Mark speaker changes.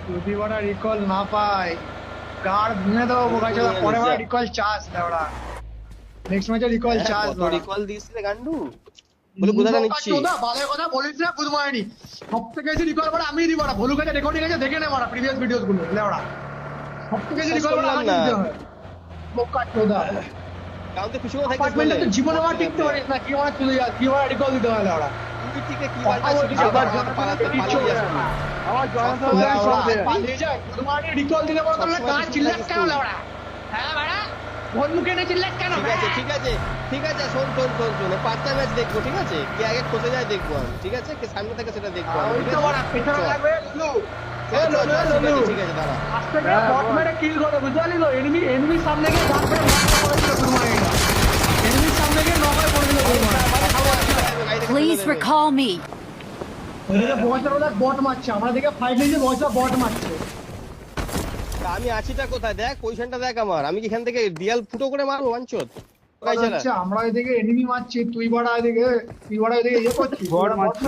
Speaker 1: যদি বড় রিকল না পাই গার্ড ভেঙে দেবো বোকাচোদা পরে বড় রিকল চাস লেওড়া নেক্সট ম্যাচে রিকল চাস
Speaker 2: কত রিকল দিস রে গান্ডু বলে কোথাটা নিচ্ছি
Speaker 1: বোকাচোদা বাজে কথা বলিস না বুঝমাইনি সবথেকে বেশি রিকল বড় আমি দিই বড় ভলু কাছে রেকর্ডিং আছে দেখে নে বড় প্রিভিয়াস ভিডিওস গুলো লেওড়া সবথেকে বেশি রিকল বড় আমি দিতে হয় বোকাচোদা
Speaker 2: কাউকে খুশি করে থাকিস
Speaker 1: অ্যাপার্টমেন্টে তো জীবনে আমার টিকতে পারিস না কি মানে তুই কি মানে রিকল দিতে হয় লেওড়া
Speaker 2: তুই থেকে কি বালটা ছুটি
Speaker 1: আবার
Speaker 2: পালাতে পালিয়ে আসবি
Speaker 1: আমার পালিয়ে যায় বুধমানি রিকল দিলে বড় তোমরা কাজ চিল্লাস কেন লেওড়া হ্যাঁ বাড়া ভোট মুখে নে চিল্লাস কেন
Speaker 2: ঠিক আছে শোন পাঁচটা ম্যাচ দেখবো ঠিক আছে কি আগে খসে যায় দেখবো আমি ঠিক আছে কি সামনে থেকে সেটা দেখবো আমি
Speaker 1: ওই তো বড় পেছনে লাগবে লুলু
Speaker 2: ঠিক আছে দাঁড়া
Speaker 1: আস্তে করে বট মেরে কিল করে বুঝলি তো এনিমি সামনে গিয়ে গান করে মারতে পড়েছিল বুধমানি এনিমি সামনে গিয়ে নকআউট করে দিল বুধমানি
Speaker 3: Please recall me.
Speaker 1: ওদিকে বয়সটা বট মারছে আমরা দিকে ফাইট নিয়ে বয়সটা বট মারছে
Speaker 2: আমি আছিটা কোথায় দেখ পজিশনটা দেখ আমার আমি কি এখান থেকে ডিএল ফুটো করে মারবো ওয়ানশট
Speaker 1: আচ্ছা আমরা এদিকে এনিমি মারছি তুই বড় এদিকে ইয়ে করছিস বট মারছিস